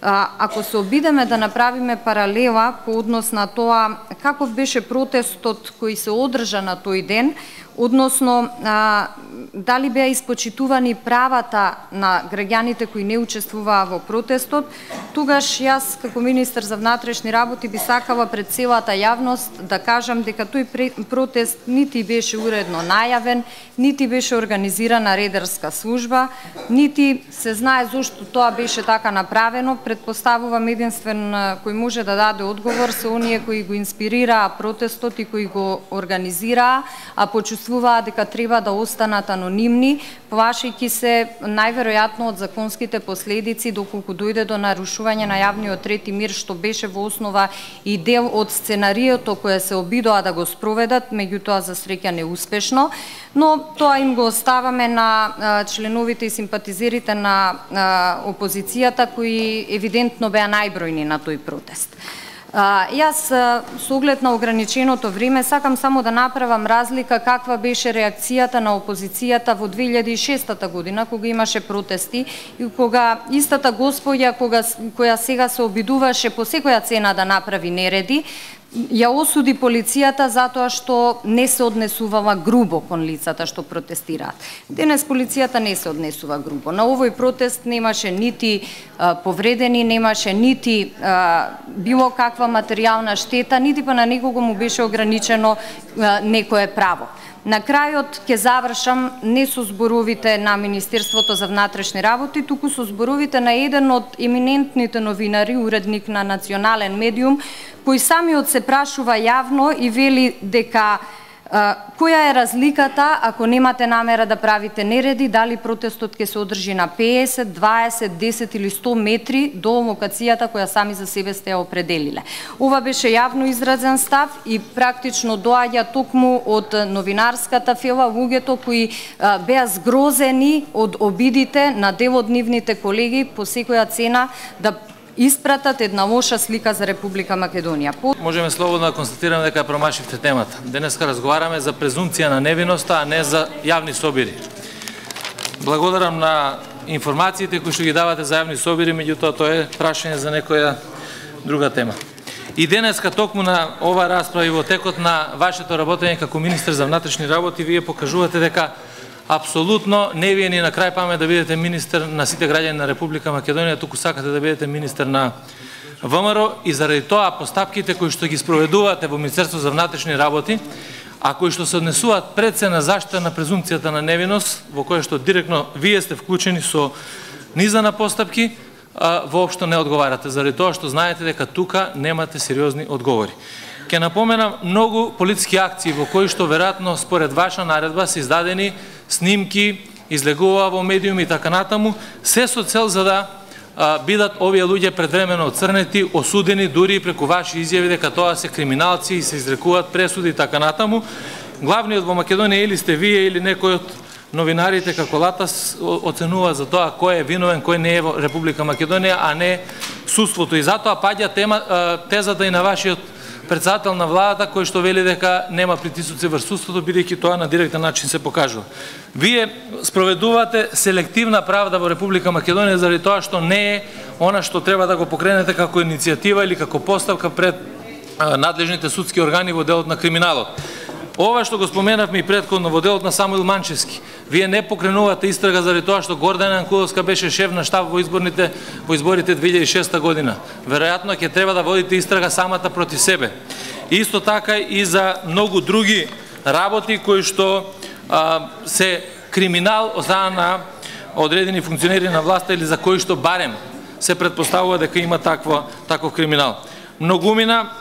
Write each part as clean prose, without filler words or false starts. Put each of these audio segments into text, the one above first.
Ако се обидеме да направиме паралела по однос на тоа каков беше протестот кој се одржа на тој ден, односно дали беа испочитувани правата на граѓаните кои не учествуваа во протестот, тогаш јас како министер за внатрешни работи би сакала пред целата јавност да кажам дека тој протест нити беше уредно најавен, нити беше организирана редерска служба, нити се знае зошто тоа беше така направено. Предпоставувам единствен кој може да даде одговор се оние кои го инспирираа протестот и кои го организираа, а почувствуваа дека треба да останат анонимни, плашејќи се најверојатно од законските последици доколку дојде до нарушување на јавниот ред и мир, што беше во основа и дел од сценариото кое се обидоа да го спроведат, меѓутоа за среќа неуспешно, но тоа им го оставаме на членовите и симпатизерите на опозицијата кои евидентно беа најбројни на тој протест. Јас со оглед на ограниченото време сакам само да направам разлика каква беше реакцијата на опозицијата во 2006 година кога имаше протести и кога истата господја која сега се обидуваше по секоја цена да направи нереди, ја осуди полицијата затоа што не се однесувала грубо кон лицата што протестираат. Денес полицијата не се однесува грубо. На овој протест немаше нити повредени, немаше нити било каква материјална штета, нити па на некого му беше ограничено некое право. На крајот ќе завршам не со зборовите на Министерството за внатрешни работи, туку со зборовите на еден од еминентните новинари, уредник на национален медиум, кој самиот се прашува јавно и вели дека која е разликата ако немате намера да правите нереди, дали протестот ќе се одржи на 50, 20, 10 или 100 метри до локацијата која сами за себе сте ја определиле. Ова беше јавно изразен став и практично доаѓа токму од новинарската фела, луѓето кои беа згрозени од обидите на дел од нивните колеги по секоја цена да испратат една лоша слика за Република Македонија. Можеме слободно да констатираме дека промашивте темата. Денеска разговараме за презумпција на невиноста, а не за јавни собири. Благодарам на информациите кои што ги давате за јавни собири, меѓутоа тоа е прашање за некоја друга тема. И денеска токму на ова расправа и во текот на вашето работење како министер за внатрешни работи, вие покажувате дека апсолутно не ви е ни на крај памет да бидете министер на сите граѓани на Република Македонија, туку сакате да бидете министер на ВМРО и заради тоа постапките кои што ги спроведувате во Министерство за внатрешни работи, а кои што се однесуваат пред се на заштита на презумпцијата на невиност, во која што директно вие сте вклучени со низа на постапки, воопшто не одговарате, заради тоа што знаете дека тука немате сериозни одговори. Ке напоменам многу полициски акции во кои што веројатно според ваша наредба се издадени снимки, излегува во медиуми и така натаму, се со цел за да бидат овие луѓе предвремено оцрнети, осудени, дури и преку ваши изјави дека тоа се криминалци и се изрекуваат пресуди и така натаму. Главниот во Македонија или сте вие или некој од новинарите како Латас оценува за тоа кој е виновен, кој не е во Република Македонија, а не судството. И затоа паѓа тезата и на вашиот председател на владата кој што вели дека нема притисоци врз судството, бидејќи тоа на директен начин се покажува. Вие спроведувате селективна правда во Република Македонија заради тоа што не е она што треба да го покренете како иницијатива или како поставка пред надлежните судски органи во делот на криминалот. Ова што го споменавме и претходно во делот на Самуил Манчевски, вие не покренувате истрага заради тоа што Гордана Јанкуловска беше шеф на штаб во изборите 2006 година. Веројатно ќе треба да водите истрага самата против себе. Исто така и за многу други работи кои што се криминал од страна на одредени функционери на власта или за кои што барем се претпоставува дека има таков криминал. Многумина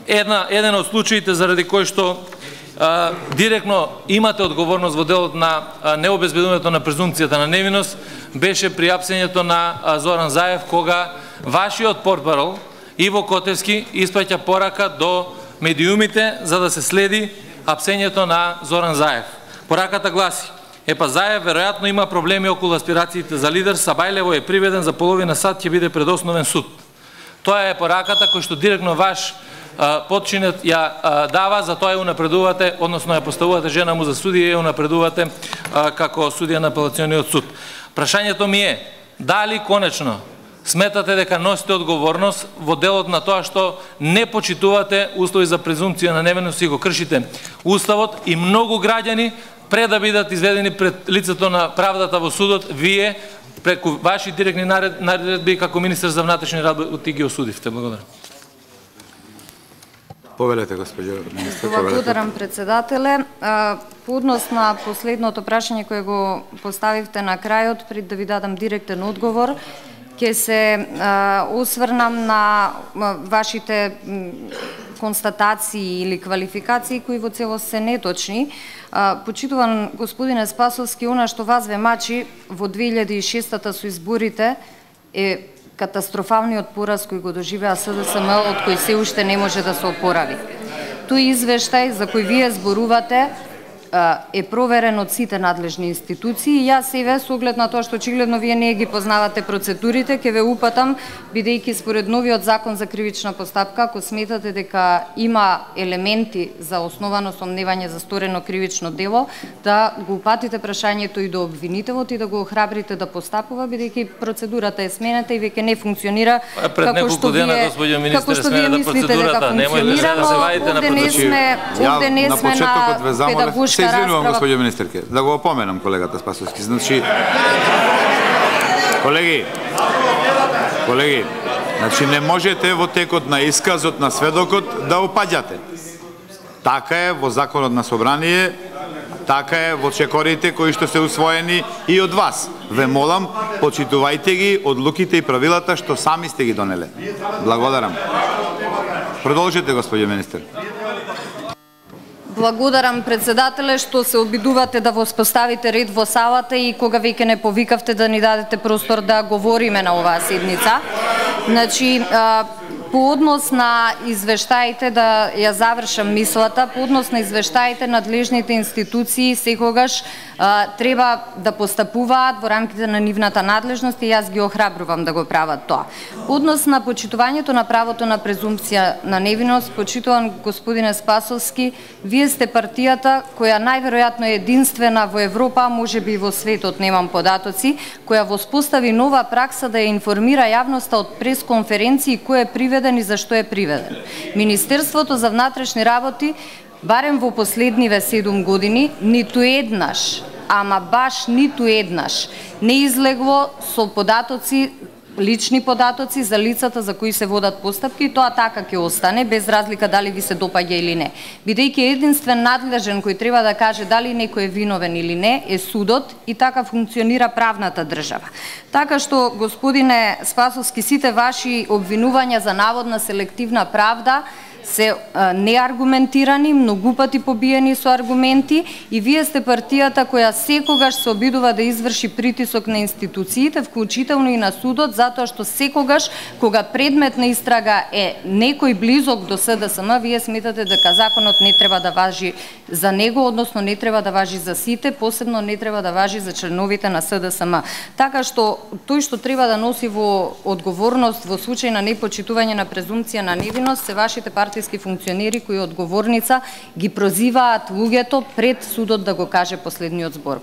еден од случаите заради кој што директно имате одговорност во делот на необезбедувањето на презумпцијата на невиност беше при апсењето на Зоран Заев, кога вашиот портпарол Иво Котевски испраќа порака до медиумите за да се следи апсењето на Зоран Заев. Пораката гласи: Заев веројатно има проблеми околу аспирациите за лидер, Сабајлево е приведен за половина сат, ќе биде пред основен суд. Тоа е пораката кој што директно ваш подчинет ја дава, затоа ја унапредувате, односно ја поставувате жена му за судија и ја унапредувате како судија на апелациониот суд. Прашањето ми е, дали конечно сметате дека носите одговорност во делот на тоа што не почитувате услови за презумпција на невиност и го кршите Уставот, и многу граѓани пред да бидат изведени пред лицето на правдата во судот, вие преку ваши директни наредби како министар за внатрешни работи ги осудивте. Благодарам. Повелете, госпоѓо министр. Благодарам, председателе. По однос на последното прашање кое го поставивте на крајот, пред да ви дадам директен одговор, ќе се осврнам на вашите констатации или квалификации кои во целост се неточни. Почитуван господине Спасовски, она што вас ве мачи во 2006-та со изборите е катастрофалниот пораз кој го доживеа СДСМ, од кој се уште не може да се опорави. Тој извештај за кој вие зборувате е проверен од сите надлежни институции и јас себе со оглед на тоа што очигледно вие не ги познавате процедурите, ќе ве упатам, бидејќи според новиот закон за кривична постапка, ако сметате дека има елементи за основано сомневање за сторено кривично дело, да го упатите прашањето и до обвинителот и да го охрабрите да постапува, бидејќи процедурата е сменета и веќе не функционира како што вие мислите дека функционира, но овде не сме на педагошка се извинувам, господјо министерке, да го опоменам колегата Спасовски. Значи, колеги, значи не можете во текот на исказот на сведокот да опаѓате. Така е во законот на собрание, така е во чекорите кои што се усвоени и од вас. Ве молам, почитувајте ги одлуките и правилата што сами сте ги донеле. Благодарам. Продолжете, господјо министер. Благодарам, председателе, што се обидувате да воспоставите ред во салата и кога веќе не повикавте да ни дадете простор да говориме на оваа седница. Значи, по однос на извештаите, да ја завршам мислата, по однос на извештаите, надлежните институции секогаш треба да постапуваат во рамките на нивната надлежност и јас ги охрабрувам да го прават тоа. По однос на почитувањето на правото на презумпција на невиност, почитуван господине Спасовски, вие сте партијата која најверојатно е единствена во Европа, можеби и во светот, немам податоци, која воспостави нова пракса да ја информира јавноста од пресконференции кој е приведен и зашто е приведен. Министерството за внатрешни работи барем во последниве 7 години, ниту еднаш, ама баш ниту еднаш, не излегло со податоци, лични податоци за лицата за кои се водат постапки, и тоа така ќе остане, без разлика дали ви се допаѓа или не. Бидејќи единствен надлежен кој треба да каже дали некој е виновен или не, е судот, и така функционира правната држава. Така што, господине Спасовски, сите ваши обвинувања за наводна селективна правда се неаргументирани, многу пати побиени со аргументи, и вие сте партијата која секогаш се обидува да изврши притисок на институциите, вклучително и на судот, затоа што секогаш кога предмет на истрага е некој близок до СДСМ, вие сметате дека законот не треба да важи за него, односно не треба да важи за сите, посебно не треба да важи за членовите на СДСМ. Така што тој што треба да носи во одговорност во случај на непочитување на презумпција на невиност се вашите партиски функционери кои одговорница ги прозиваат луѓето пред судот да го каже последниот збор.